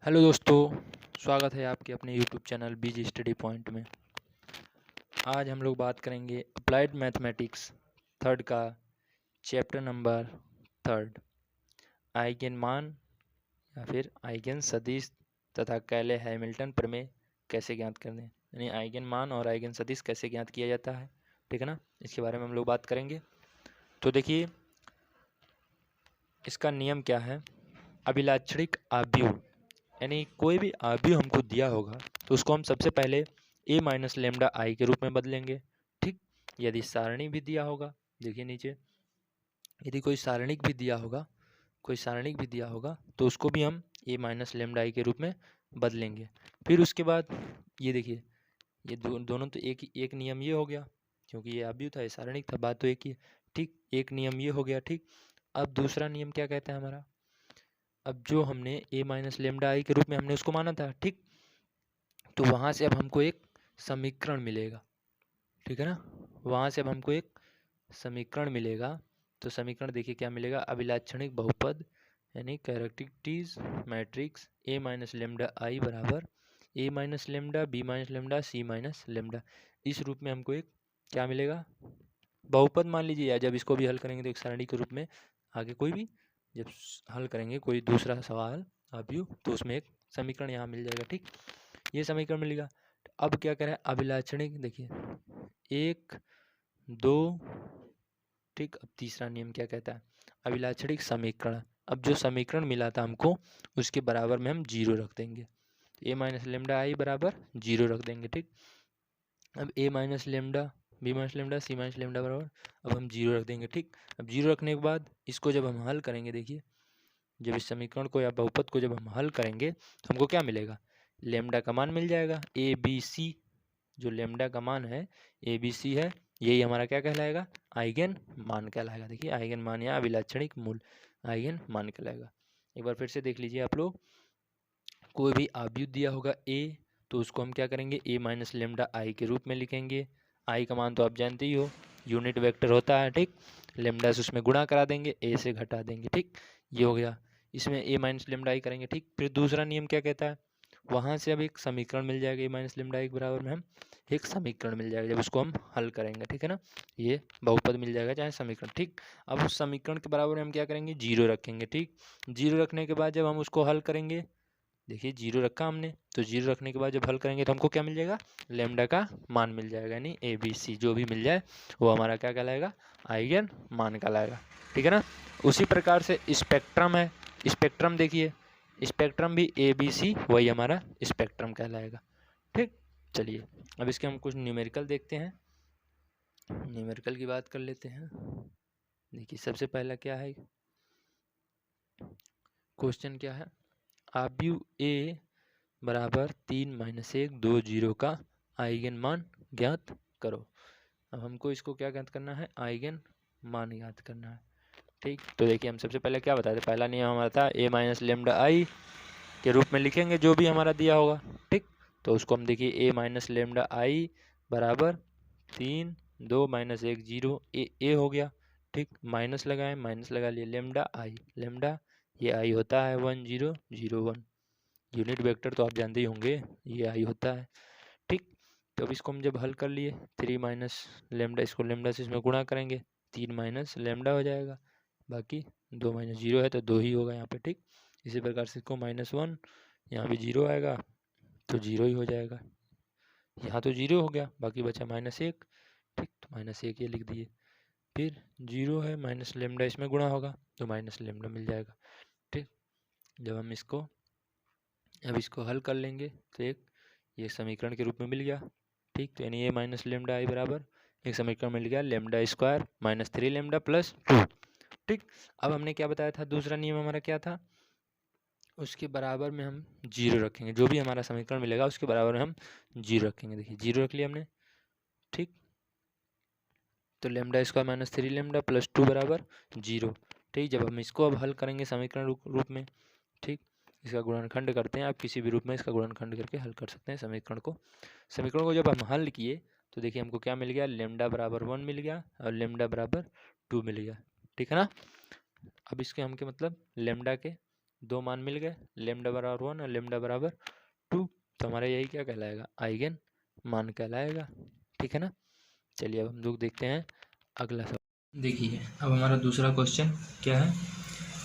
Hello दोस्तों, स्वागत है आपके अपने यूट्यूब चैनल बीजी स्टडी पॉइंट में। आज हम लोग बात करेंगे अप्लाइड मैथमेटिक्स थर्ड का चैप्टर नंबर थर्ड, आइगन मान या फिर आइगन सदिश तथा कैले हैमिल्टन प्रमेय कैसे ज्ञात करते हैं, यानी आइगन मान और आइगन सदिश कैसे ज्ञात किया जाता है। ठीक है ना, इसके बारे में हम लोग बात करेंगे। तो देखिए, इसका नियम क्या है। अभिलाक्षणिक आव्यूह, यानी कोई भी आव्यूह हमको दिया होगा तो उसको हम सबसे पहले a माइनस लेमडा आई के रूप में बदलेंगे। ठीक, यदि सारणी भी दिया होगा, देखिए नीचे, यदि कोई सारणिक भी दिया होगा तो उसको भी हम a माइनस लेमडा आई के रूप में बदलेंगे। फिर उसके बाद ये देखिए, ये दोनों तो एक नियम ये हो गया, क्योंकि ये आव्यूह था, ये सारणिक था, बात तो एक ही है। ठीक, एक नियम ये हो गया। ठीक, अब दूसरा नियम क्या कहता है हमारा। अब जो हमने a माइनस लेमडा आई के रूप में हमने उसको माना था, ठीक, तो वहाँ से अब हमको एक समीकरण मिलेगा। ठीक है ना, वहाँ से अब हमको एक समीकरण मिलेगा। तो समीकरण देखिए क्या मिलेगा। अभिलाक्षणिक बहुपद यानी characteristics matrix a minus lambda I बराबर a minus lambda b minus lambda c minus lambda, इस रूप में हमको एक क्या मिलेगा, बहुपद मान लीजिए। या जब इसको भी हल करेंगे तो एक सारणी के रूप में आगे कोई भी जब हल करेंगे कोई दूसरा सवाल आव्यूह तो उसमें एक समीकरण यहाँ मिल जाएगा। ठीक, ये समीकरण मिलेगा। अब क्या करें, अभिलाक्षणिक, देखिए 1 2। ठीक, अब तीसरा नियम क्या कहता है, अभिलाक्षणिक समीकरण। अब जो समीकरण मिला था हमको उसके बराबर में हम 0 रख देंगे। a माइनस लेमडा आई बराबर 0 रख देंगे। ठीक, अब a minus lambda b minus lambda c minus lambda बराबर अब हम 0 रख देंगे। ठीक, अब 0 रखने के बाद इसको जब हम हल करेंगे, देखिए जब इस समीकरण को या बहुपद को जब हम हल करेंगे तो हमको क्या मिलेगा, लेमडा का मान मिल जाएगा। ए बी सी, जो लेमडा का मान है ए बी सी है, यही हमारा क्या कहलाएगा, आइगन मान कहलाएगा। देखिए आइगन मान या अभिलाक्षणिक मूल आइगन मान कहलाएगा। एक बार फिर से देख लीजिए आप लोग, कोई भी आव्यूह दिया होगा ए, तो उसको हम क्या करेंगे, ए माइनस लेमडा आई के रूप में लिखेंगे। आई का मान तो आप जानते ही हो, यूनिट वेक्टर होता है। ठीक, लेमडा से उसमें गुणा करा देंगे, ए से घटा देंगे। ठीक, ये हो गया, इसमें ए माइनस लेमडा आई करेंगे। ठीक, फिर दूसरा नियम क्या कहता है, वहाँ से अब एक समीकरण मिल जाएगा, ए माइनस लेमडा आई के बराबर में हम एक समीकरण मिल जाएगा जब उसको हम हल करेंगे। ठीक है ना, ये बहुपद मिल जाएगा चाहे समीकरण। ठीक, अब उस समीकरण के बराबर में हम क्या करेंगे, 0 रखेंगे। ठीक, 0 रखने के बाद जब हम उसको हल करेंगे, देखिए 0 रखा हमने, तो 0 रखने के बाद जब हल करेंगे तो हमको क्या मिल जाएगा, लेमडा का मान मिल जाएगा, यानी ए बी सी जो भी मिल जाए वो हमारा क्या कहलाएगा, आइगन मान कहलाएगा। ठीक है ना, उसी प्रकार से स्पेक्ट्रम है, स्पेक्ट्रम देखिए, स्पेक्ट्रम भी ए बी सी वही हमारा स्पेक्ट्रम कहलाएगा। ठीक, चलिए अब इसके हम कुछ न्यूमेरिकल देखते हैं, न्यूमेरिकल की बात कर लेते हैं। देखिए सबसे पहला क्या है, क्वेश्चन क्या है, आव्यूह ए बराबर 3 माइनस 1 2 0 का आइगन मान ज्ञात करो। अब हमको इसको क्या ज्ञात करना है, आइगन मान ज्ञात करना है। ठीक, तो देखिए हम सबसे पहले क्या बताते, पहला नियम हमारा था ए माइनस लेमडा आई के रूप में लिखेंगे जो भी हमारा दिया होगा। ठीक, तो उसको हम देखिए ए माइनस लेमडा आई बराबर 3 2 माइनस 1 0, ए हो गया। ठीक, माइनस लगाएं, माइनस लगा लिए, लेमडा आई, लेमडा ये आई होता है 1 0 0 1, यूनिट वेक्टर तो आप जानते ही होंगे, ये आई होता है। ठीक, तो अब इसको हम जब हल कर लिए, 3 माइनस लेमडा, इसको लेमडा से इसमें गुणा करेंगे, 3 माइनस लेमडा हो जाएगा, बाकी 2 माइनस 0 है तो 2 ही होगा यहाँ पे। ठीक, इसी प्रकार से इसको -1, यहाँ भी 0 आएगा तो 0 ही हो जाएगा, यहाँ तो 0 हो गया, बाकी बचा -1। ठीक, तो -1 ये लिख दिए, फिर 0 है, माइनस लेमडा इसमें गुणा होगा तो माइनस लेमडा मिल जाएगा। ठीक, जब हम इसको अब इसको हल कर लेंगे तो एक ये समीकरण के रूप में मिल गया। ठीक, तो यानी ए माइनस लेमडा आई बराबर एक समीकरण मिल गया, lambda square minus 3 lambda plus 2। ठीक, अब हमने क्या बताया था, दूसरा नियम हमारा क्या था, उसके बराबर में हम 0 रखेंगे, जो भी हमारा समीकरण मिलेगा उसके बराबर में हम 0 रखेंगे। देखिए 0 रख लिया हमने। ठीक, तो lambda square minus 3 lambda plus 2 बराबर 0। ठीक, जब हम इसको अब हल करेंगे समीकरण रूप में, ठीक, इसका गुणनखंड करते हैं, आप किसी भी रूप में इसका गुणनखंड करके हल कर सकते हैं समीकरण को जब हम हल किए तो देखिए हमको क्या मिल गया, लेमडा बराबर 1 मिल गया और लेमडा बराबर 2 मिल गया। ठीक है ना, अब इसके हम के मतलब लेमडा के दो मान मिल गए, लेमडा बराबर 1 और लेमडा बराबर 2, तो हमारा यही क्या कहलाएगा, आइगन मान कहलाएगा। ठीक है ना। चलिए अब हम लोग देखते हैं अगला सवाल। देखिए अब हमारा दूसरा क्वेश्चन क्या है,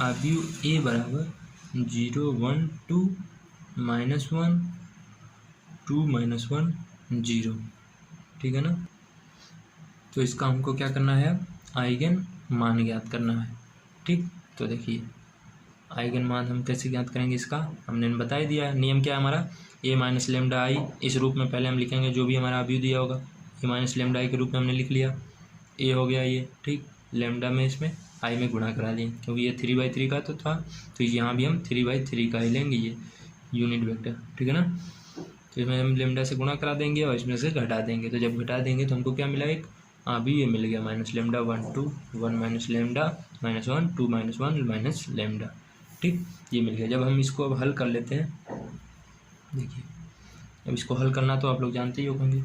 अवयव ए बराबर 0 1 2 -1 2 -1 0। ठीक है ना। तो इसका हमको क्या करना है, आइगन मान ज्ञात करना है। ठीक, तो देखिए आइगन मान हम कैसे ज्ञात करेंगे, इसका हमने बता ही दिया है। नियम क्या है हमारा, ए माइनस लेमडा आई, इस रूप में पहले हम लिखेंगे जो भी हमारा अवयव दिया होगा, ए माइनस लेमडा आई के रूप में हमने लिख लिया, ए हो गया ये। ठीक, लेमडा में इसमें आई में गुणा करा दिए, क्योंकि ये 3/3 का तो था, तो यहाँ भी हम 3/3 का ही लेंगे, ये यूनिट वेक्टर। ठीक है ना। तो इसमें हम लेमडा से गुणा करा देंगे और इसमें से घटा देंगे, तो जब घटा देंगे तो हमको क्या मिला, एक अभी ये मिल गया minus lambda 1 2 1 minus lambda -1 2 -1 minus lambda. ठीक, ये मिल गया। जब हम इसको अब हल कर लेते हैं, देखिए अब इसको हल करना तो आप लोग जानते ही होंगे।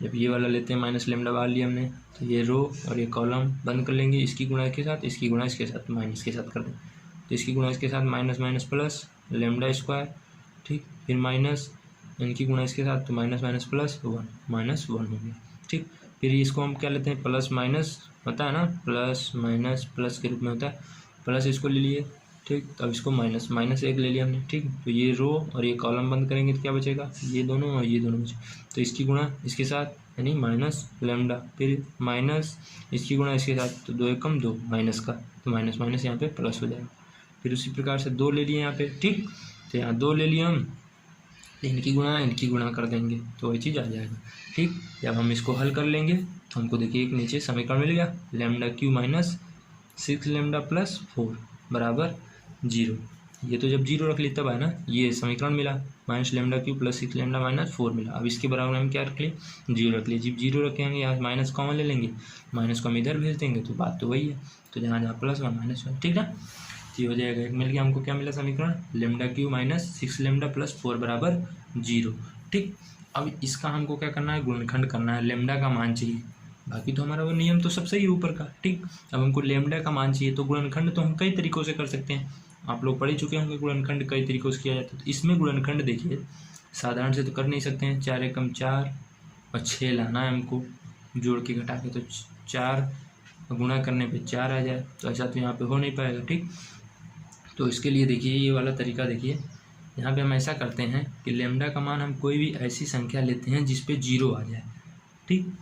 जब ये वाला लेते हैं माइनस लेमडा बाहर लिया हमने, तो ये रो और ये कॉलम बंद कर लेंगे, इसकी गुणा के साथ, इसकी गुणा इसके साथ, माइनस के साथ कर दें, तो इसकी गुणा इसके साथ minus minus plus lambda square. ठीक, फिर माइनस इनकी गुणा इसके साथ, तो माइनस माइनस प्लस 1 -1 हो गया। ठीक, फिर इसको हम क्या लेते हैं, प्लस माइनस होता है ना, प्लस माइनस प्लस के रूप में होता है, प्लस इसको ले लिए। ठीक, तो अब इसको माइनस माइनस 1 ले लिया हमने। ठीक, तो ये रो और ये कॉलम बंद करेंगे तो क्या बचेगा, ये दोनों और ये दोनों बचे, तो इसकी गुणा इसके साथ यानी माइनस लेमडा, फिर माइनस इसकी गुणा इसके साथ, तो 2 एकम 2 माइनस का, तो माइनस माइनस यहाँ पे प्लस हो जाएगा। फिर उसी प्रकार से 2 ले लिए यहाँ पे। ठीक, तो यहाँ 2 ले लिए हम, इनकी गुणा कर देंगे तो वही चीज़ आ जाएगा। ठीक, जब हम इसको हल कर लेंगे तो हमको देखिए एक नीचे समीकरण मिल गया, lambda Q minus 6 lambda plus 4 बराबर 0। ये तो जब 0 रख ली तब है ना, ये समीकरण मिला, minus lambda Q plus 6 lambda minus 4 मिला। अब इसके बराबर हम क्या रख लिए, 0 रख लिए। जब 0 रखेंगे यहाँ माइनस कॉमन ले लेंगे, माइनस को हम इधर भेज देंगे, तो बात तो वही है, तो जहाँ जहाँ प्लस वहाँ माइनस है। ठीक ना, ये हो जाएगा। एक मिल गया हमको, क्या मिला समीकरण, lambda Q minus 6 lambda plus 4 बराबर 0। ठीक, अब इसका हमको क्या करना है, गुणनखंड करना है, लेमडा का मान चाहिए, बाकी तो हमारा वो नियम तो सब सही है ऊपर का। ठीक, अब हमको लेमडा का मान चाहिए, तो गुणनखंड तो हम कई तरीकों से कर सकते हैं, आप लोग पढ़ ही चुके होंगे गुणनखंड कई तरीकों से किया जाता है। तो इसमें गुणनखंड देखिए साधारण से तो कर नहीं सकते हैं, 4 एकम 4 और 6 लाना है हमको जोड़ के घटा के, तो 4 गुणा करने पे 4 आ जाए, तो ऐसा तो यहाँ पे हो नहीं पाएगा। ठीक, तो इसके लिए देखिए ये वाला तरीका देखिए, यहाँ पे हम ऐसा करते हैं कि लेमडा का मान हम कोई भी ऐसी संख्या लेते हैं जिस पे 0 आ जाए। ठीक,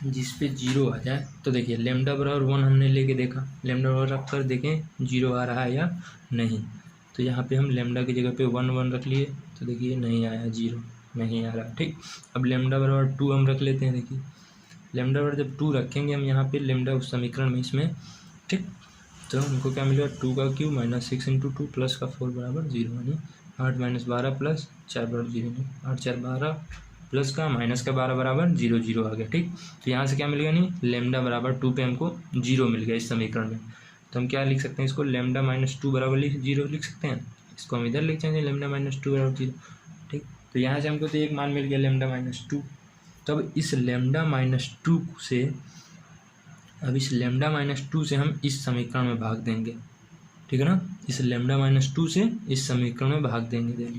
जिस पे 0 आ जाए, तो देखिए लेमडा बराबर 1 हमने लेके देखा, लेमडा बराबर रख कर देखें 0 आ रहा है या नहीं, तो यहाँ पे हम लेमडा की जगह पे 1 1 रख लिए, तो देखिए नहीं आया, 0 नहीं आ रहा। ठीक, अब लेमडा बराबर 2 हम रख लेते हैं, देखिए लेमडा बराबर जब 2 रखेंगे हम यहाँ पे लेमडा उस समीकरण में इसमें, ठीक, तो हमको क्या मिलेगा, 2 का क्यूब माइनस 6 × 2 प्लस का 4 बराबर 0, यानी 8 - 12 प्लस 4 बराबर 0, 8 4 12 प्लस का माइनस का 12 बराबर 0 0 आ गया। ठीक, तो यहाँ से क्या मिल गया, नहीं लेमडा बराबर 2 पे हमको 0 मिल गया इस समीकरण में, तो हम क्या लिख सकते हैं इसको, लेमडा -2 बराबर 0 लिख सकते हैं, इसको हम इधर लिख सकते हैं लेमडा -2 बराबर 0। ठीक, तो यहाँ से हमको तो एक मान मिल गया लेमडा -2, तो अब इस लेमडा -2 से, अब इस लेमडा -2 से हम इस समीकरण में भाग देंगे। ठीक है ना, इस लेमडा -2 से इस समीकरण में भाग देंगे।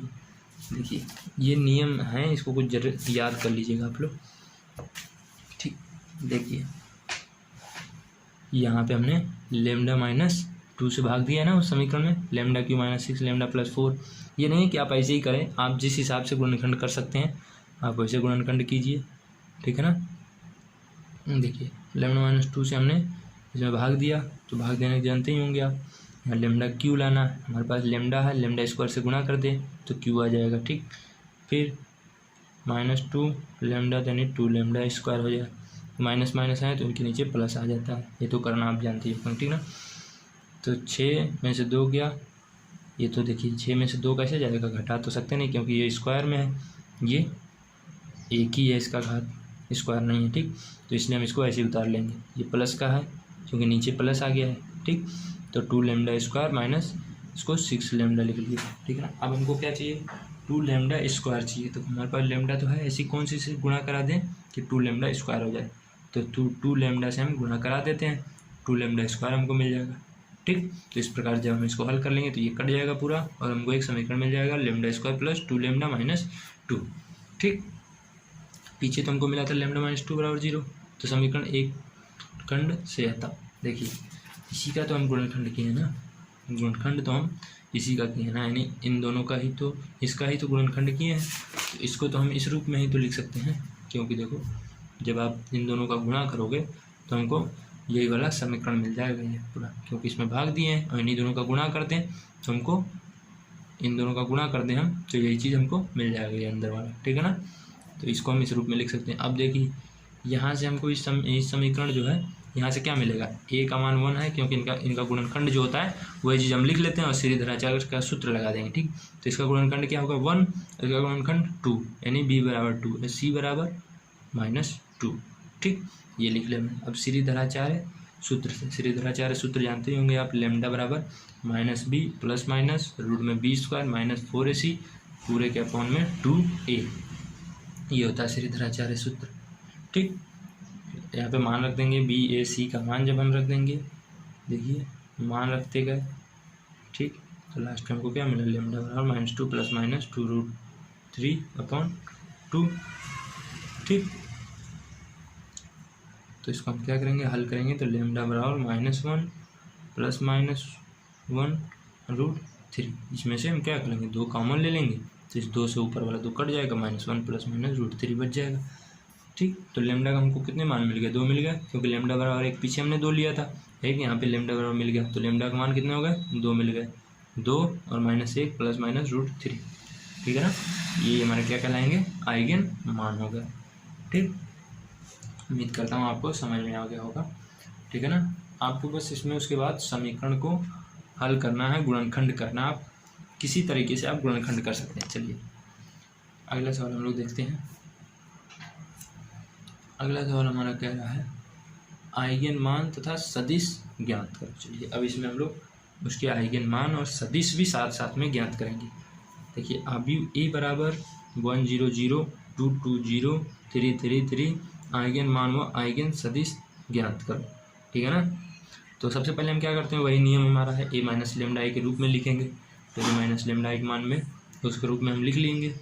देखिए ये नियम है, इसको कुछ जरूर याद कर लीजिएगा आप लोग। ठीक, देखिए यहाँ पे हमने लेमडा -2 से भाग दिया है ना उस समीकरण में, lambda Q minus 6 lambda plus 4। ये नहीं कि आप ऐसे ही करें, आप जिस हिसाब से गुणनखंड कर सकते हैं आप वैसे गुणनखंड कीजिए। ठीक है ना, देखिए लेमडा -2 से हमने इसमें भाग दिया, तो भाग देने जानते ही होंगे आप, यहाँ लेमडा क्यू लाना है, हमारे पास लेमडा है, लेमडा स्क्वायर से गुणा कर दें तो क्यू आ जाएगा। ठीक, फिर -2 लेमडा यानी 2 लेमडा स्क्वायर हो जाएगा, माइनस माइनस है तो उनके नीचे प्लस आ जाता है, ये तो करना आप जानते हैं। ठीक ना, तो 6 में से 2 गया, ये तो देखिए 6 में से 2 कैसे जाएगा, घटा तो सकते नहीं क्योंकि ये स्क्वायर में है, ये एक ही है, इसका घात स्क्वायर नहीं है। ठीक, तो इसलिए हम इसको ऐसे ही उतार लेंगे, ये प्लस का है क्योंकि नीचे प्लस आ गया है। ठीक, तो 2 लेमडा स्क्वायर माइनस इसको 6 लेमडा लिख लिया। ठीक है ना, अब हमको क्या चाहिए, 2 लेमडा स्क्वायर चाहिए, तो हमारे पास लेमडा तो है, ऐसी कौन सी से गुणा करा दें कि 2 लेमडा स्क्वायर हो जाए, तो 2 लेमडा से हम गुणा करा देते हैं, 2 लेमडा स्क्वायर हमको मिल जाएगा। ठीक। तो इस प्रकार जब हम इसको हल कर लेंगे तो ये कट जाएगा पूरा और हमको एक समीकरण मिल जाएगा lambda square plus 2 lambda minus 2। ठीक, पीछे तो हमको मिला था लैम्डा माइनस 2 बराबर 0, तो समीकरण एक खंड से आता। देखिए इसी का तो हम गुणनखंड किए हैं ना, गुणनखंड तो हम इसी का किए हैं ना, यानी इन दोनों का ही तो, इसका ही तो गुणनखंड किए हैं। तो इसको तो हम इस रूप में ही तो लिख सकते हैं, क्योंकि देखो जब आप इन दोनों का गुणा करोगे तो हमको यही वाला समीकरण मिल जाएगा ये पूरा, क्योंकि इसमें भाग दिए हैं और इन्हीं दोनों का गुणा करते हैं तो हमको, इन दोनों का गुणा करते हैं हम तो यही चीज़ हमको मिल जाएगा ये अंदर वाला। ठीक है ना, तो इसको हम इस रूप में लिख सकते हैं। अब देखिए यहाँ से हमको इस समीकरण जो है यहाँ से क्या मिलेगा, a का मान 1 है, क्योंकि इनका गुणनखंड जो होता है वही चीज़ हम लिख लेते हैं और सीरीधराचार्य का सूत्र लगा देंगे। ठीक, तो इसका गुणनखंड क्या होगा 1, इसका गुणनखंड 2, यानी b बराबर 2 है, c बराबर -2। ठीक, ये लिख लेना। अब सीरीधराचार्य सूत्र से, सीरीधराचार्य सूत्र जानते ही होंगे आप, लैम्डा बराबर -b प्लस माइनस रूट में b स्क्वायर माइनस 4ac पूरे के अपॉन में 2a, ये होता है सीरीधराचार्य सूत्र। ठीक, यहाँ पे मान रख देंगे बी ए सी का मान जब हम रख देंगे, देखिए मान रखते गए। ठीक, तो लास्ट में हमको क्या मिला, लैम्डा बराबर -2 प्लस माइनस 2√3/2। ठीक, तो इसको हम क्या करेंगे, हल करेंगे तो लैम्डा बराबर -1 प्लस -1√3, इसमें से हम क्या करेंगे 2 कॉमन ले लेंगे तो इस 2 से ऊपर वाला 2 कट जाएगा, -1 प्लस -√3 बच जाएगा। ठीक, तो लैम्डा का हमको कितने मान मिल गए, 2 मिल गए, क्योंकि लैम्डा बराबर एक पीछे हमने 2 लिया था, एक यहाँ पे लैम्डा बराबर मिल गया, तो लैम्डा का मान कितने हो गए, 2 मिल गए, 2 और -1 प्लस -√3। ठीक है ना, ये हमारे क्या कहलाएंगे, आइगन मान हो गए। ठीक, उम्मीद करता हूँ आपको समझ में आ गया होगा। ठीक है ना, आपको बस इसमें उसके बाद समीकरण को हल करना है, गुणनखंड करना, आप किसी तरीके से आप गुणनखंड कर सकते हैं। चलिए अगला सवाल हम लोग देखते हैं। अगला सवाल हमारा कह रहा है आइगन मान तथा सदिश ज्ञात करो। चलिए अब इसमें हम लोग उसके आइगन मान और सदिश भी साथ साथ में ज्ञात करेंगे। देखिए अभी ए बराबर 1 0 0 2 2 0 3 3 3 आइगन मान व आइगन सदिश ज्ञात करो। ठीक है ना, तो सबसे पहले हम क्या करते हैं, वही नियम हमारा है, a माइनस लेमडा आई के रूप में लिखेंगे। तो a माइनस लेमडा आई के मान में तो उसके रूप में हम लिख लेंगे,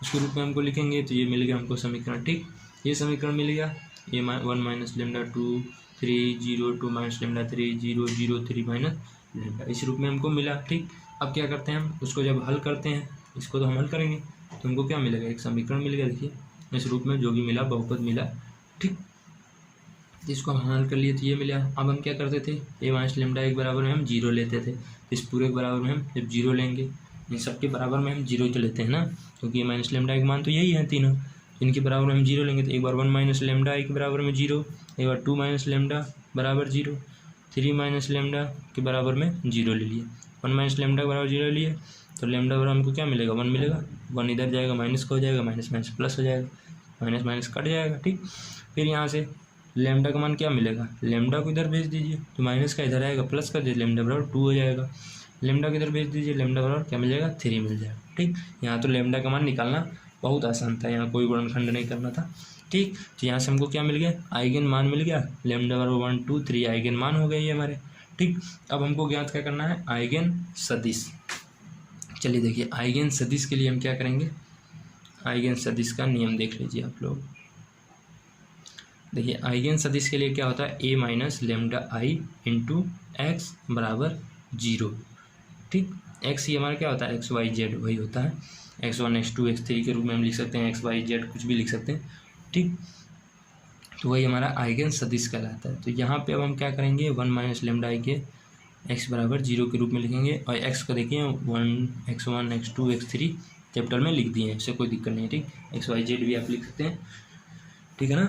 उसके रूप में हमको लिखेंगे तो ये मिल गया हमको समीकरण। ठीक, ये समीकरण मिल गया, a 1 minus lambda 2 3 0 2 minus lambda 3 0 0 3 minus lambda, इस रूप में हमको मिला। ठीक, अब क्या करते हैं हम उसको जब हल करते हैं, इसको तो हम हल करेंगे तो हमको क्या मिलेगा, एक समीकरण मिल गया। देखिए इस रूप में जो भी मिला बहुपद मिला। ठीक, इसको हम हल कर लिए तो ये मिला। अब हम क्या करते थे, a माइनस लेमडा एक बराबर में हम 0 लेते थे, इस पूरे के बराबर में हम जब 0 लेंगे, इन सब के बराबर में हम 0 तो लेते हैं ना, क्योंकि a माइनस लेमडा एक मान तो यही है तीनों, इनके बराबर में हम 0 लेंगे। तो एक बार 1 माइनस लेमडा एक बराबर में 0, एक बार 2 माइनस लेमडा बराबर 0, 3 माइनस लेमडा के बराबर में 0 ले लिए, 1 माइनस लेमडा के बराबर 0 लिए, तो लेमडा बराबर हमको क्या मिलेगा, 1 मिलेगा, 1 इधर जाएगा माइनस का हो जाएगा, माइनस माइनस प्लस हो जाएगा, माइनस माइनस कट जाएगा। ठीक, फिर यहाँ से लेमडा का मान क्या मिलेगा, लेमडा को इधर भेज दीजिए तो माइनस का इधर आएगा, प्लस कर दीजिए लेमडा बराबर 2 हो जाएगा, लेमडा को इधर भेज दीजिए, लेमडा बराबर क्या मिल जाएगा, 3 मिल जाएगा। ठीक, यहाँ तो लेमडा का मान निकालना बहुत आसान था, यहाँ कोई गुणनखंड नहीं करना था। ठीक, तो यहाँ से हमको क्या मिल गया, आइगन मान मिल गया, लेमडा बराबर 1 2 3 आइगन मान हो गए ये हमारे। ठीक, अब हमको ज्ञात क्या करना है, आइगन सदिश। चलिए देखिए आइगन सदिश के लिए हम क्या करेंगे, आइगन सदिश का नियम देख लीजिए आप लोग। देखिए आइगन सदिश के लिए क्या होता है, a minus lambda I into x बराबर 0। ठीक, x ही हमारा क्या होता है, एक्स वाई जेड वही होता है, x1 x2 x3 के रूप में हम लिख सकते हैं, एक्स वाई जेड कुछ भी लिख सकते हैं। ठीक, तो वही हमारा आइगन सदिश कहलाता है। तो यहाँ पे अब हम क्या करेंगे, 1 माइनस लेमडा आई के x बराबर 0 के रूप में लिखेंगे, और x को देखिए 1 x1 x2 x3 कैपिटल में लिख दिए हैं, इससे कोई दिक्कत नहीं है। ठीक, एक्स वाई जेड भी आप लिख सकते हैं। ठीक है ना,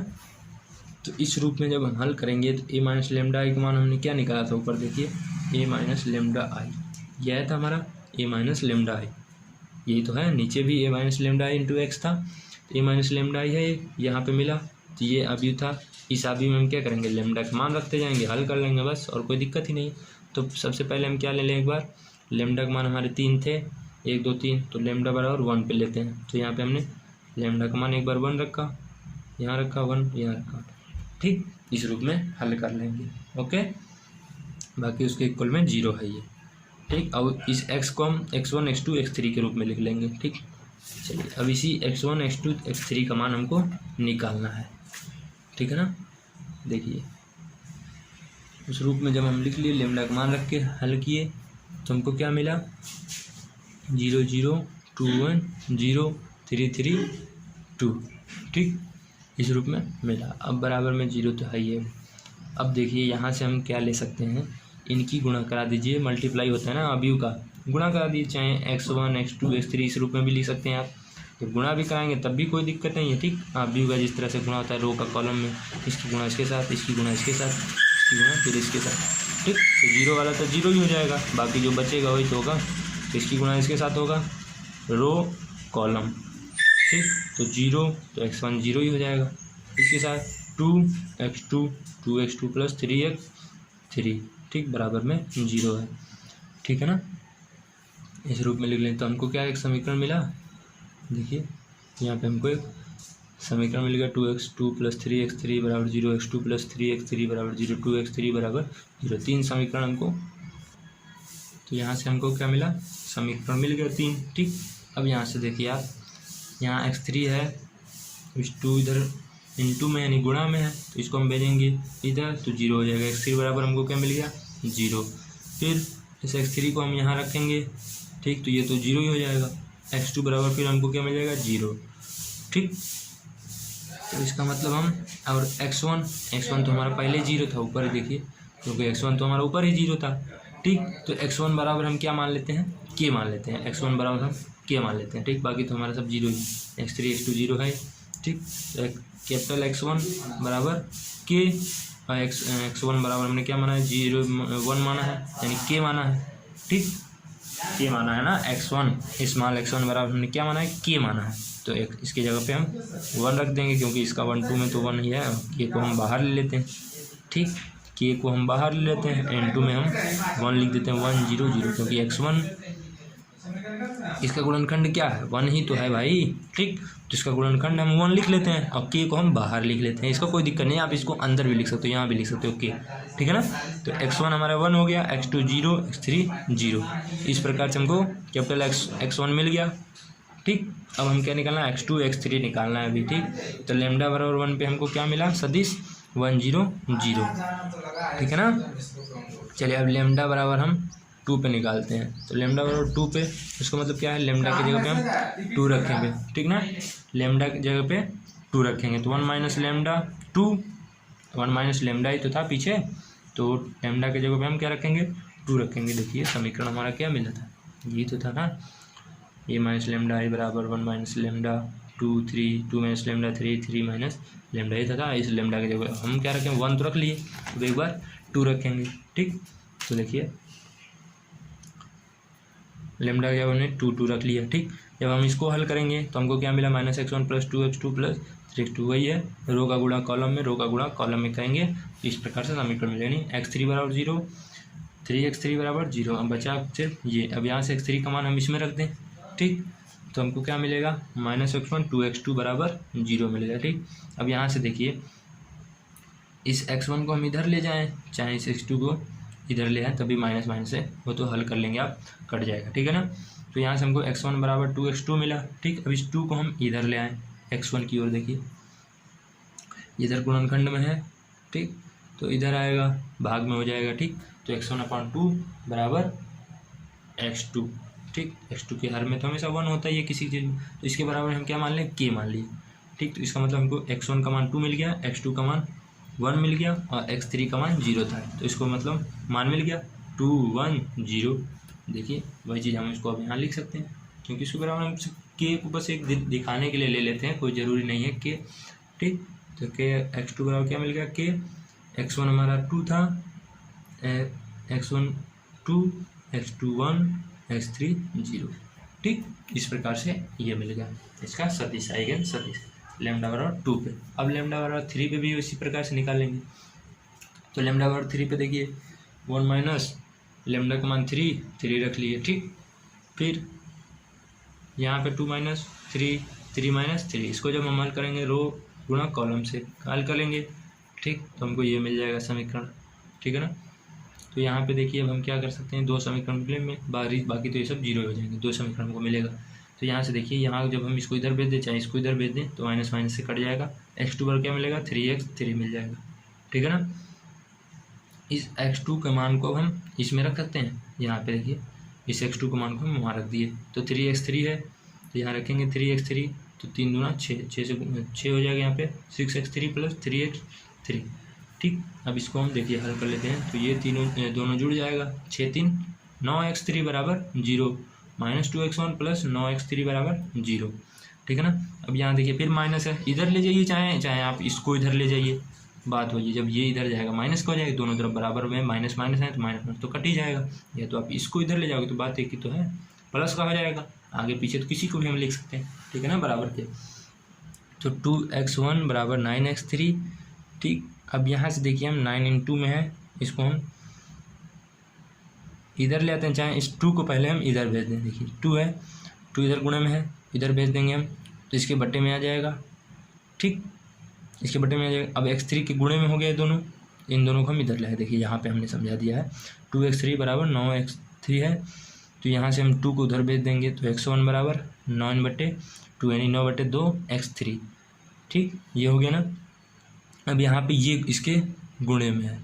तो इस रूप में जब हम हल करेंगे तो a माइनस लेमडा आई का मान हमने क्या निकाला था, ऊपर देखिए a माइनस लेमडा आई, यह था हमारा a माइनस लेमडा आई, यही तो है, नीचे भी a minus lambda I into x था, तो a माइनस लेमडा आई है, यहाँ पे मिला तो ये अभी था, इस अभी में हम क्या करेंगे, लेमडा का मान रखते जाएंगे, हल कर लेंगे बस, और कोई दिक्कत ही नहीं। तो सबसे पहले हम क्या ले लें, एक बार लेमडा का मान हमारे 3 थे, 1 2 3, तो लेमडा बराबर 1 पे लेते हैं, तो यहाँ पे हमने लेमडा का मान एक बार 1 रखा, यहाँ रखा 1, यहाँ रखा। ठीक, इस रूप में हल कर लेंगे। ओके, बाकी उसके इक्वल में 0 है ये, ठीक। अब इस x को हम x1 x2 x3 के रूप में लिख लेंगे, ठीक। चलिए अब इसी x1 x2 x3 का मान हमको निकालना है, ठीक है ना। देखिए उस रूप में जब हम लिख लिए, लेमडा का मान रख के हल किए तो हमको क्या मिला, 0 0 2 1 0 3 3 2, ठीक, इस रूप में मिला। अब बराबर में 0 तो है ही है। अब देखिए यहाँ से हम क्या ले सकते हैं, इनकी गुणा करा दीजिए, मल्टीप्लाई होता है ना अवयव का, गुणा करा दीजिए, चाहे x1 x2 x3 इस रूप में भी लिख सकते हैं आप। तो गुणा भी कराएंगे तब भी कोई दिक्कत नहीं है, ठीक। अवयव का जिस तरह से गुणा होता है रो का कॉलम में, इसकी गुणा इसके साथ, इसकी गुणा इसके साथ, इसकी गुणा फिर इसके साथ, ठीक। तो 0 वाला तो 0 ही हो जाएगा, बाकी जो बचेगा वही तो होगा। तो इसकी गुणा इसके साथ होगा, रो कॉलम, ठीक। तो 0 तो x1 0 ही हो जाएगा, इसके साथ 2x2 2x2 प्लस 3x3, ठीक, बराबर में 0 है, ठीक है ना। इस रूप में लिख लें तो हमको क्या एक समीकरण मिला। देखिए यहाँ पे हमको एक समीकरण मिल गया, 2x2 प्लस 3x3 बराबर 0, x2 प्लस 3x3 बराबर 0, 2x3 बराबर 0, 3 समीकरण हमको। तो यहाँ से हमको क्या मिला, समीकरण मिल गया 3, ठीक। अब यहाँ से देखिए आप, यहाँ x3 है, इस 2 इधर इनटू में यानी गुणा में है, तो इसको हम भेजेंगे इधर तो 0 हो जाएगा। x3 बराबर हमको क्या मिल गया, 0। फिर इस x3 को हम यहाँ रखेंगे, ठीक, तो ये तो 0 ही हो जाएगा। x2 बराबर फिर हमको क्या मिल जाएगा, 0, ठीक। तो इसका मतलब हम, और x1 तो हमारा पहले 0 था, ऊपर ही देखिए, क्योंकि x1 तो हमारा ऊपर ही 0 था, ठीक। तो x1 बराबर हम क्या मान लेते हैं, k मान लेते हैं, x1 बराबर हम k मान लेते हैं, ठीक। बाकी तो हमारा सब 0 ही, x3 x2 0 है, ठीक। तो कैपिटल x1 बराबर k, और x1 बराबर हमने क्या माना है, 0 1 माना है, यानी k माना है, ठीक, k माना है ना, x1 स्मॉल x1 बराबर हमने क्या माना है, k माना है। तो इसकी जगह पे हम 1 रख देंगे, क्योंकि इसका 1 2 में तो 1 ही है। k को हम बाहर ले लेते हैं, ठीक, k को हम बाहर ले लेते हैं, n2 में हम 1 लिख देते हैं, 1 0 0, क्योंकि x1 इसका गुणनखंड क्या है, 1 ही तो है भाई, ठीक। तो इसका गुणनखंड हम 1 लिख लेते हैं, और k को हम बाहर लिख लेते हैं, इसका कोई दिक्कत नहीं है, आप इसको अंदर भी लिख सकते हो, यहाँ भी लिख सकते हो k, ठीक है ना। तो x1 हमारा 1 हो गया, x2 0, x3 0, इस प्रकार से हमको कैपिटल x1 मिल गया, ठीक। अब हम क्या निकालना है, x2 x3 निकालना है अभी, ठीक। तो लेमडा बराबर 1 पे हमको क्या मिला, सदिश 1 0 0, ठीक है ना। चलिए अब लेमडा बराबर हम 2 पे निकालते हैं। तो लेमडा बराबर 2 पे, इसका मतलब क्या है, लेमडा की जगह पे हम 2 रखेंगे, ठीक ना, लेमडा की जगह पे 2 रखेंगे, तो 1 माइनस लेमडा 2, 1 माइनस लेमडा ही तो था पीछे, तो लेमडा की जगह पे हम क्या रखेंगे, 2 रखेंगे। देखिए समीकरण हमारा क्या मिला था, ये तो था ना, ए माइनस लेमडा आई बराबर 1 minus lambda 2 3, 2 minus lambda 3 3 minus lambda, ये था। इस लेमडा की जगह हम क्या रखें, 1 तो रख लिए, तो एक बार 2 रखेंगे, ठीक। तो देखिए लेमडा क्या हमने 2 2 रख लिया, ठीक। जब हम इसको हल करेंगे तो हमको क्या मिला, -x1 plus 2x2 plus 3x2, वही है, रो का गुणा कॉलम में, रो का गुणा कॉलम में करेंगे, इस प्रकार से समीकरण मिले। यानी x3 बराबर 0, 3x3 बराबर 0, अब बचा सिर्फ ये। अब यहाँ से x3 का मान हम इसमें रख दें, ठीक, तो हमको क्या मिलेगा, -x1 2x2 बराबर 0 मिलेगा, ठीक। अब यहाँ से देखिए, इस x1 को हम इधर ले जाएं, चाहे इस x2 को इधर ले आए, तभी माइनस माइनस है, वो तो हल कर लेंगे आप, कट जाएगा, ठीक है ना। तो यहाँ से हमको x1 बराबर 2x2 मिला, ठीक। अब इस 2 को हम इधर ले आए x1 की ओर, देखिए इधर गुणनखंड में है, ठीक, तो इधर आएगा, भाग में हो जाएगा, ठीक। तो x1/2 बराबर x2, ठीक। x2 के हर में तो हमेशा 1 होता ही है किसी चीज़ में, तो इसके बराबर हम क्या मान लें, k मान लिए, ठीक। तो इसका मतलब हमको x1 का मान 2 मिल गया, x2 का मान 1 मिल गया, और x3 का मान 0 था, तो इसको मतलब मान मिल गया 2 1 0। देखिए वही चीज़ हम इसको अब यहाँ लिख सकते हैं, क्योंकि इसके बराबर हम k को बस एक दिखाने के लिए ले लेते हैं, कोई ज़रूरी नहीं है k, ठीक। तो k x2 बराबर क्या मिल गया, k x1 हमारा 2 था, x1 2, x2 1, x3 0, ठीक। इस प्रकार से ये मिल गया इसका सदिश, आइगन सदिश लेमडा बराबर 2 पे। अब लेमडा बराबर 3 पे भी इसी प्रकार से निकालेंगे। तो लेमडा बराबर 3 पे देखिए, 1 माइनस लेमडा का मान 3 रख लिए, ठीक। फिर यहाँ पे 2 माइनस 3 माइनस 3, इसको जब हम हल करेंगे रो गुणा कॉलम से हल करेंगे, ठीक, तो हमको ये मिल जाएगा समीकरण, ठीक है ना। तो यहाँ पे देखिए अब हम क्या कर सकते हैं, दो समीकरण मिले में बाकी तो ये सब जीरो हो जाएंगे, दो समीकरण को मिलेगा। तो यहाँ से देखिए, यहाँ जब हम इसको इधर भेज दें चाहे इसको इधर भेज दें तो माइनस माइनस से कट जाएगा, x2 पर क्या मिलेगा 3x3 मिल जाएगा, ठीक है ना। इस x2 के मान को हम इसमें रख सकते हैं, यहाँ पे देखिए इस x2 के मान को हम वहाँ रख दिए तो 3x3 है, तो यहाँ रखेंगे 3x3, तो 3 दूना 6, 6 से 6 हो जाएगा यहाँ पे 6x3 प्लस 3x3, ठीक। अब इसको हम देखिए हल कर लेते हैं, तो ये दोनों जुड़ जाएगा, 6 3 9x3 बराबर 0, माइनस 2x1 प्लस 9x3 बराबर 0, ठीक है ना। अब यहाँ देखिए फिर माइनस है, इधर ले जाइए चाहे आप इसको इधर ले जाइए, बात हो जाए जब ये इधर जाएगा माइनस का हो जाएगा, दोनों तरफ बराबर में माइनस माइनस है तो माइनस तो कट ही जाएगा, या तो आप इसको इधर ले जाओगे तो बात एक ही तो है, प्लस का हो जाएगा, आगे पीछे तो किसी को भी हम लिख सकते हैं, ठीक है ना, बराबर के। तो 2x1 बराबर 9x3, ठीक। अब यहाँ से देखिए हम 9 × 2 में है, इसको हम इधर ले आते हैं, चाहे इस 2 को पहले हम इधर भेज दें, देखिए 2 है, 2 इधर गुणे में है, इधर भेज देंगे हम तो इसके बट्टे में आ जाएगा, ठीक, इसके बट्टे में आ जाएगा। अब x3 के गुणे में हो गया दोनों, इन दोनों को हम इधर लाए, देखिए यहाँ पे हमने समझा दिया है 2x3 बराबर 9x3 है, तो यहाँ से हम 2 को उधर भेज देंगे तो x1 बराबर 9/2 यानी 9/2 x3, ठीक, ये हो गया ना। अब यहाँ पे ये इसके गुणे में है,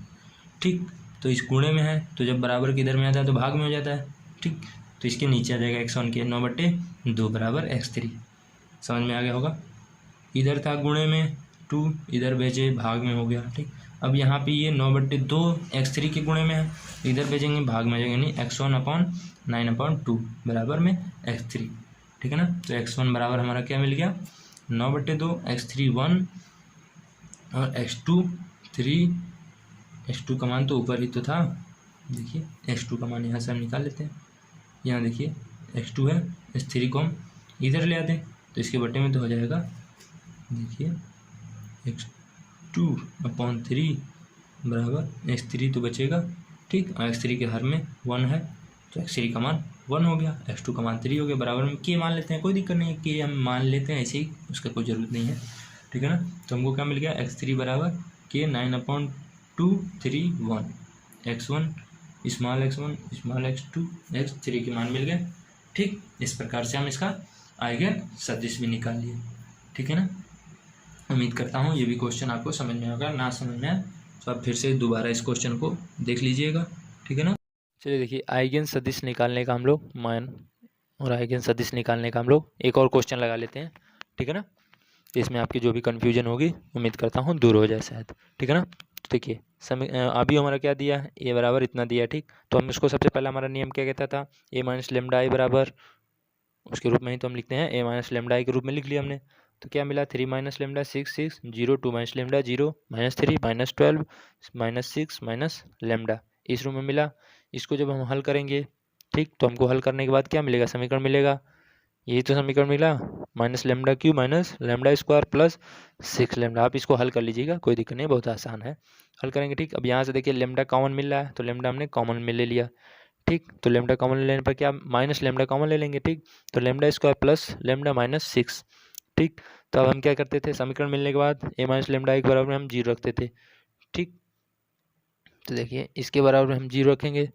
ठीक, तो इस गुणे में है तो जब बराबर के इधर में आता है तो भाग में हो जाता है, ठीक, तो इसके नीचे आ जाएगा x1 के 9/2 बराबर x3, समझ में आ गया होगा। इधर था गुणे में 2, इधर भेजे भाग में हो गया, ठीक। अब यहाँ पे ये 9/2 x3 के गुणे में है, इधर भेजेंगे भाग में आ जाएगा, यानी x1/9/2 बराबर में x3, ठीक है ना। तो x1 बराबर हमारा क्या मिल गया 9/2, x3 1 और x2 3, x2 का मान तो ऊपर ही तो था, देखिए x2 का मान यहाँ से हम निकाल लेते हैं, यहाँ देखिए x2 है, x3 को हम इधर ले आते हैं तो इसके बट्टे में तो हो जाएगा, देखिए x2/3 बराबर x3 तो बचेगा, ठीक, और x3 के हर में 1 है तो x3 का मान 1 हो गया, x2 का मान 3 हो गया, बराबर में k मान लेते हैं, कोई दिक्कत नहीं है, k हम मान लेते हैं ऐसे ही, उसका कोई ज़रूरत नहीं है, ठीक है ना। तो हमको क्या मिल गया x3 बराबर k 9/2 3 1, x1 small x2 x3 के मान मिल गए, ठीक। इस प्रकार से हम इसका आइगन सदिश भी निकाल लिए, ठीक है ना। उम्मीद करता हूँ ये भी क्वेश्चन आपको समझ में होगा, ना समझ में आए तो आप फिर से दोबारा इस क्वेश्चन को देख लीजिएगा, ठीक है ना। चलिए देखिए, आइगन सदिश निकालने का हम लोग मान और आइगन सदिश निकालने का हम लोग एक और क्वेश्चन लगा लेते हैं, ठीक है ना। इसमें आपकी जो भी कन्फ्यूजन होगी उम्मीद करता हूँ दूर हो जाए शायद, ठीक है ना। तो देखिए अभी हमारा क्या दिया है, a बराबर इतना दिया, ठीक। तो हम इसको सबसे पहला हमारा नियम क्या कहता था, a माइनस लेमडा आई बराबर, उसके रूप में ही तो हम लिखते हैं, a माइनस लेमडा आई के रूप में लिख लिया हमने। तो क्या मिला 3 minus lambda 6 6 0 2 minus lambda 0 -3 -12 -6 minus lambda, इस रूप में मिला। इसको जब हम हल करेंगे, ठीक, तो हमको हल करने के बाद क्या मिलेगा, समीकरण मिलेगा, यही तो समीकरण मिला, minus lambda Q minus lambda square plus 6 lambda. आप इसको हल कर लीजिएगा, कोई दिक्कत नहीं, बहुत आसान है, हल करेंगे, ठीक। अब यहाँ से देखिए लेमडा कॉमन मिल रहा है तो लेमडा हमने कॉमन में ले लिया, ठीक। तो लेमडा कॉमन लेने पर क्या माइनस लेमडा कॉमन ले लेंगे, ठीक। तो लेमडा स्क्वायर प्लस लेमडा -6, ठीक। तो अब हम क्या करते थे, समीकरण मिलने के बाद a माइनस लेमडा के बराबर हम 0 रखते थे, ठीक। तो देखिए इसके बराबर हम 0 रखेंगे,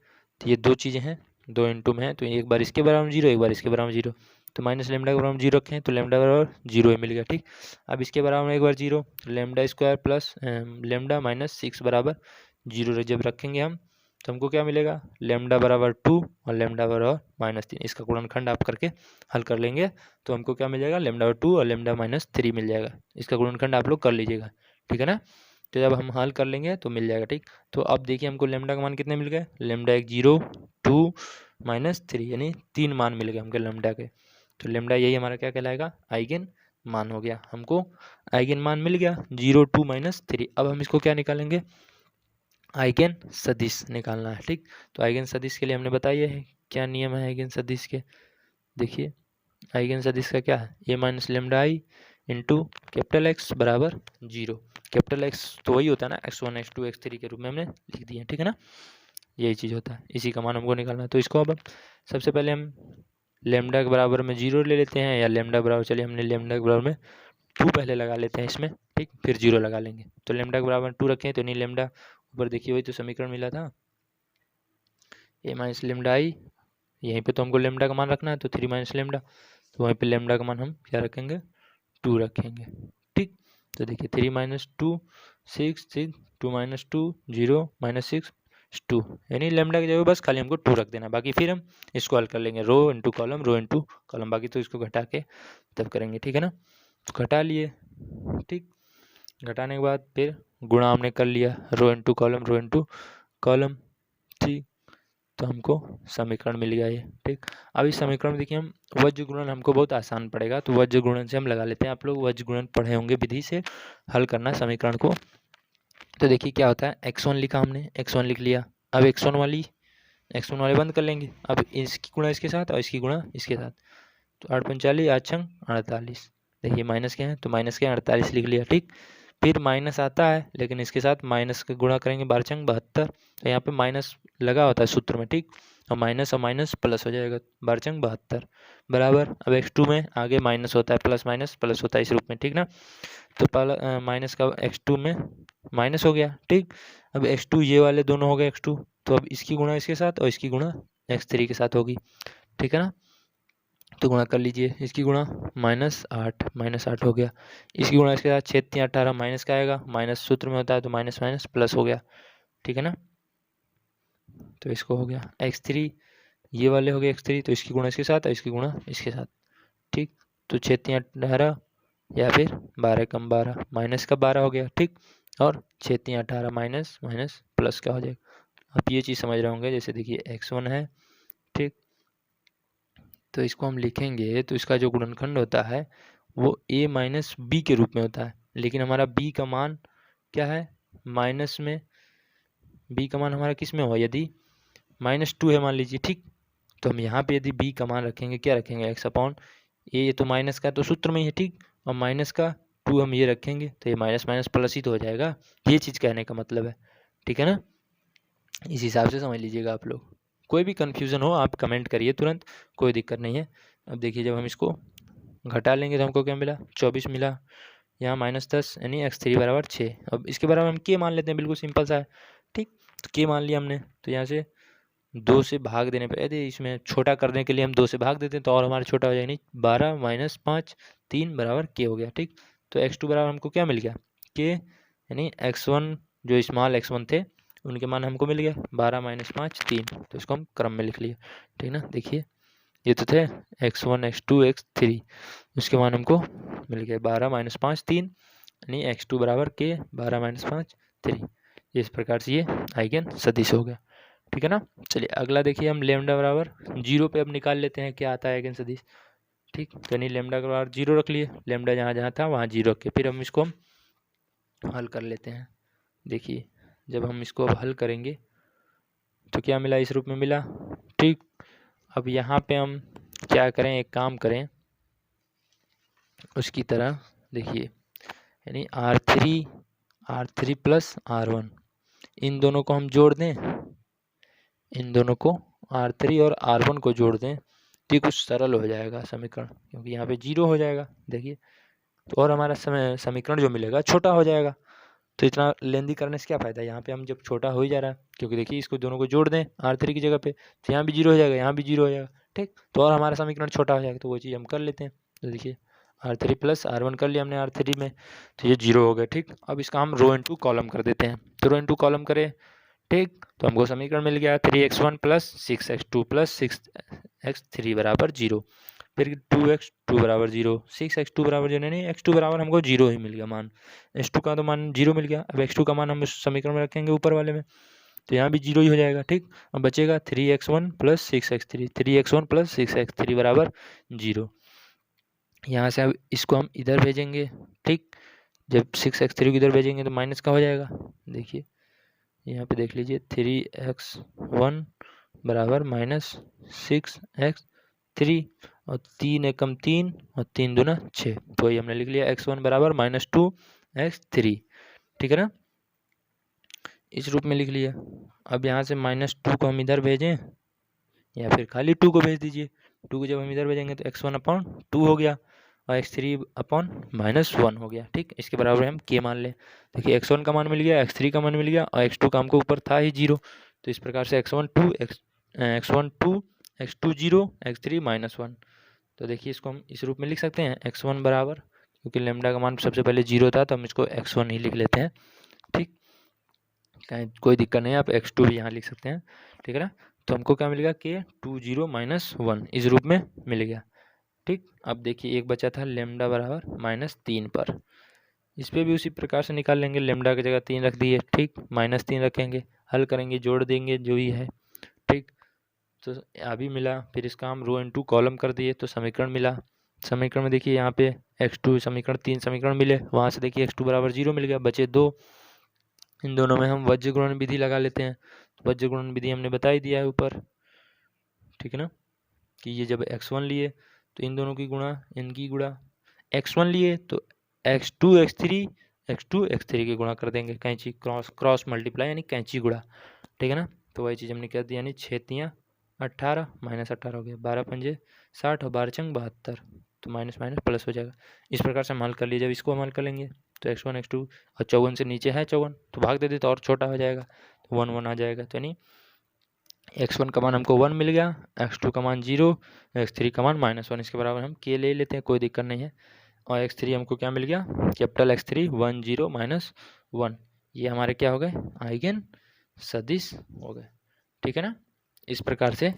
तो ये दो चीज़ें हैं, 2 × में है, तो एक बार इसके बराबर 0 एक बार इसके बराबर 0, तो माइनस लेमडा के बराबर 0 रखें तो लेमडा बराबर 0 ही मिल गया, ठीक। अब इसके बराबर एक बार 0, तो लेमडा स्क्वायर प्लस लेमडा -6 बराबर 0 जब रखेंगे हम तो हमको क्या मिलेगा, लेमडा बराबर 2 और लेमडा बराबर -3, इसका गुणनखंड आप करके हल कर लेंगे तो हमको क्या मिल जाएगा, लेमडा 2 और लेमडा -3 मिल जाएगा, इसका गुणनखंड आप लोग कर लीजिएगा, ठीक है ना। तो जब हम हल कर लेंगे तो मिल जाएगा, ठीक। तो अब देखिए हमको लेमडा का मान कितने मिल गए, लेमडा 0 2 -3 यानी 3 मान मिल गए हमको लेमडा के, तो लेमडा यही हमारा क्या कहलाएगा, आइगन मान हो गया, हमको आइगन मान मिल गया 0 2 -3। अब हम इसको क्या निकालेंगे, आइगन सदिश निकालना है, ठीक। तो आइगन सदिश के लिए हमने बताया है क्या नियम है आइगन सदिश के, देखिए आइगन सदिश का क्या है, a minus lambda I into capital x बराबर 0, कैपिटल एक्स तो वही होता है ना x1 x2 x3 के रूप में हमने लिख दिए, ठीक है ना, यही चीज़ होता है, इसी का मान हमको निकालना है। तो इसको अब सबसे पहले हम लेमडा के बराबर में 0 ले लेते हैं, या लेमडा बराबर, चलिए हमने लेमडा के बराबर में 2 पहले लगा लेते हैं इसमें, ठीक, फिर 0 लगा लेंगे। तो लेमडा के बराबर 2 रखें तो नहीं लेमडा ऊपर देखिए वही तो समीकरण मिला था, ए माइनस लेमडा आई, यहीं पे तो हमको लेमडा का मान रखना है, तो 3 माइनस लेमडा, तो वहीं पे लेमडा का मान हम क्या रखेंगे, 2 रखेंगे। ठीक, तो देखिए 3 माइनस 2 6 6 2 माइनस 2 0 माइनस 6 2, यानी लेमडा की जगह बस खाली हमको 2 रख देना, बाकी फिर हम इसको हल कर लेंगे, रो इंटू कॉलम, बाकी तो इसको घटा के तब करेंगे। ठीक है ना, तो घटा लिए। ठीक, घटाने के बाद फिर गुणा हमने कर लिया, रो इंटू कॉलम। ठीक, तो हमको समीकरण मिल गया ये। ठीक, अब इस समीकरण में देखिए हम वज्र गुणन हमको बहुत आसान पड़ेगा, तो वज्र गुणन से हम लगा लेते हैं। आप लोग वज्र गुणन पढ़े होंगे, विधि से हल करना समीकरण को। तो देखिए क्या होता है, x1 लिखा हमने, x1 लिख लिया। अब x1 वाले बंद कर लेंगे, अब इसकी गुणा इसके साथ और इसकी गुणा इसके साथ, तो 8 45 8 छंग 48। देखिए माइनस क्या है, तो माइनस क्या है 48 लिख लिया। ठीक, फिर माइनस आता है, लेकिन इसके साथ माइनस का गुणा करेंगे 12 छंग 72, तो यहाँ पे माइनस लगा होता है सूत्र में। ठीक, और माइनस प्लस हो जाएगा, 12 छंग 72 बराबर। अब x2 में आगे माइनस होता है, प्लस माइनस प्लस होता है इस रूप में। ठीक ना, तो माइनस का x2 में माइनस हो गया। ठीक, अब x2 ये वाले दोनों हो गए x2, तो अब इसकी गुणा इसके साथ और इसकी गुणा x3 के साथ होगी। ठीक है ना, तो गुणा कर लीजिए, इसकी गुणा -8 हो गया, इसकी गुणा इसके साथ 6 3 18, माइनस का आएगा, माइनस सूत्र में होता है तो माइनस माइनस प्लस हो गया। ठीक है ना, तो इसको हो गया x3, ये वाले हो गए x3, तो इसकी गुणा इसके साथ और इसकी गुणा इसके साथ। ठीक, तो 6 3 18 या फिर 12 कम 12, माइनस का 12 हो गया। ठीक, और 6 3 18 माइनस माइनस प्लस का हो जाएगा। आप ये चीज़ समझ रहे होंगे, जैसे देखिए x1 है। ठीक, तो इसको हम लिखेंगे तो इसका जो गुणनखंड होता है वो a माइनस बी के रूप में होता है, लेकिन हमारा b का मान क्या है, माइनस में। b का मान हमारा किस में हुआ, यदि -2 है मान लीजिए। ठीक, तो हम यहाँ पे यदि b का मान रखेंगे, क्या रखेंगे, x अपॉन ए, ये तो माइनस का तो सूत्र में ही है। ठीक, और माइनस का 2 हम ये रखेंगे, तो ये माइनस माइनस प्लस ही तो हो जाएगा, ये चीज़ कहने का मतलब है। ठीक है ना, इस हिसाब से समझ लीजिएगा आप लोग। कोई भी कन्फ्यूज़न हो आप कमेंट करिए तुरंत, कोई दिक्कत नहीं है। अब देखिए जब हम इसको घटा लेंगे तो हमको क्या मिला, 24 मिला, यहाँ -10 यानी x3 बराबर 6। अब इसके बराबर हम k मान लेते हैं, बिल्कुल सिंपल सा है। ठीक, तो k मान लिया हमने, तो यहाँ से 2 से भाग देने पर, यदि इसमें छोटा करने के लिए हम 2 से भाग देते हैं तो और हमारा छोटा हो जाएगा, नहीं 12 - 5 3 बराबर k हो गया। ठीक, तो x2 बराबर हमको क्या मिल गया, k, यानी x1 जो स्मॉल x1 थे उनके मान हमको मिल गया 12 - 5 3, तो इसको हम क्रम में लिख लिया। ठीक ना, देखिए ये तो थे x1 x2 x3, उसके मान हमको मिल गया 12 - 5 3, यानी x2 बराबर k 12 - 5 3। इस प्रकार से ये आइगन सदिश हो गया। ठीक है ना, चलिए अगला देखिए, हम लेमडा बराबर 0 पे अब निकाल लेते हैं क्या आता है आइगन सदिश। ठीक, तो यानी लेमडा का बराबर 0 रख लिए, लेमडा जहाँ जहाँ था वहाँ 0 रख के फिर हम इसको हल कर लेते हैं। देखिए जब हम इसको अब हल करेंगे तो क्या मिला, इस रूप में मिला। ठीक, अब यहाँ पे हम क्या करें, एक काम करें उसकी तरह, देखिए यानी R3 प्लस R1, इन दोनों को हम जोड़ दें, इन दोनों को R3 और R1 को जोड़ दें तो ये कुछ सरल हो जाएगा समीकरण, क्योंकि यहाँ पे 0 हो जाएगा। देखिए तो और हमारा समीकरण जो मिलेगा छोटा हो जाएगा, तो इतना लेंदी करने से क्या फ़ायदा, यहाँ पे हम जब छोटा हो ही जा रहा है, क्योंकि देखिए इसको दोनों को जोड़ दें R3 की जगह पे, तो यहाँ भी 0 हो जाएगा, यहाँ भी 0 हो जाएगा। ठीक, तो और हमारा समीकरण छोटा हो जाएगा, तो वो चीज़ हम कर लेते हैं। तो देखिए R3 प्लस R1 कर लिया हमने R3 में, तो ये 0 हो गया। ठीक, अब इसका हम रो इंटू कॉलम कर देते हैं, तो रो इंटू कॉलम करें। ठीक, तो हमको समीकरण मिल गया 3x1 plus 6x2 plus 6x3 बराबर 0, फिर 2x2 बराबर 0, 6x2 बराबर 0, नहीं x2 बराबर हमको 0 ही मिल गया मान, x2 का तो मान 0 मिल गया। अब x2 का मान हम उस समीकरण में रखेंगे ऊपर वाले में, तो यहाँ भी 0 ही हो जाएगा। ठीक, अब बचेगा 3x1 plus 6x3, 3x1 plus 6x3 बराबर 0। यहाँ से अब इसको हम इधर भेजेंगे। ठीक, जब 6x3 को इधर भेजेंगे तो माइनस का हो जाएगा। देखिए यहाँ पे देख लीजिए 3x1 बराबर -6x3, और 3 एकम 3 और 3 दूना 6, तो ये हमने लिख लिया x1 बराबर -2x3। ठीक है ना, इस रूप में लिख लिया। अब यहाँ से -2 को हम इधर भेजें या फिर खाली 2 को भेज दीजिए, 2 को जब हम इधर भेजेंगे तो x1/2 हो गया और x3/-1 हो गया। ठीक, इसके बराबर हम k मान लें। देखिए x1 का मान मिल गया, x3 का मान मिल गया और x2 का हमको ऊपर था ही 0, तो इस प्रकार से x1 2 x x1 2, x2 0, x3 -1। तो देखिए इसको हम इस रूप में लिख सकते हैं x1 बराबर, क्योंकि लेमडा का मान सबसे पहले 0 था तो हम इसको x1 ही लिख लेते हैं। ठीक, कोई दिक्कत नहीं है, आप x2 भी यहाँ लिख सकते हैं। ठीक है ना, तो हमको क्या मिलेगा कि 2 0 -1 इस रूप में मिल गया। ठीक, अब देखिए एक बचा था लेमडा बराबर -3 पर, इस पर भी उसी प्रकार से निकाल लेंगे। लेमडा की जगह 3 रख दिए, ठीक, -3 रखेंगे, हल करेंगे, जोड़ देंगे जो ही है। ठीक, तो अभी मिला, फिर इसका हम रो इनटू कॉलम कर दिए तो समीकरण मिला। समीकरण में देखिए यहाँ पे x2 समीकरण 3 समीकरण मिले, वहाँ से देखिए x2 बराबर 0 मिल गया, बचे 2। इन दोनों में हम वज्र गुणन विधि लगा लेते हैं। वज्र गुणन विधि हमने बता ही दिया है ऊपर, ठीक है ना, कि ये जब x1 लिए तो इन दोनों की गुणा, इनकी गुणा, x1 लिए तो x2 x3 की गुणा कर देंगे, कैंची क्रॉस मल्टीप्लाई यानी कैंची गुणा। ठीक है ना, तो वही चीज़ हमने कर दी, यानी 6 18 -18 हो गया, 12 पंजे 60 और 12 चंग 72, तो माइनस माइनस प्लस हो जाएगा। इस प्रकार से हम हल कर लीजिए। जब इसको हम हल कर लेंगे तो x1 x2 और 54 से नीचे है 54 तो भाग दे दे तो और छोटा हो जाएगा, तो 1 1 आ जाएगा। तो यानी x1 का मान हमको 1 मिल गया, x2 का मान 0, x3 का मान -1, इसके बराबर हम k ले लेते हैं, कोई दिक्कत नहीं है। और x3 हमको क्या मिल गया, कैपिटल x3 1 0 -1, ये हमारे क्या हो गए, आइगन सदिश हो गए। ठीक है ना, इस प्रकार से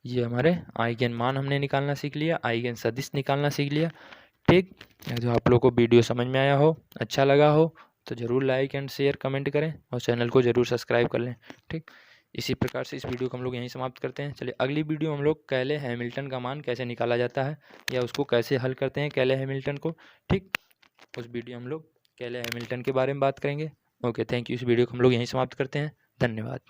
ये हमारे आइगन मान हमने निकालना सीख लिया, आइगन सदिश निकालना सीख लिया। ठीक, जो आप लोग को वीडियो समझ में आया हो, अच्छा लगा हो तो ज़रूर लाइक एंड शेयर कमेंट करें और चैनल को ज़रूर सब्सक्राइब कर लें। ठीक, इसी प्रकार से इस वीडियो को हम लोग यहीं समाप्त करते हैं। चलिए अगली वीडियो हम लोग कैले हैमिल्टन का मान कैसे निकाला जाता है या उसको कैसे हल करते हैं कैले हैमिल्टन को। ठीक, उस वीडियो हम लोग कैले हैमिल्टन के बारे में बात करेंगे। Okay, thank you. इस वीडियो को हम लोग यहीं समाप्त करते हैं। धन्यवाद।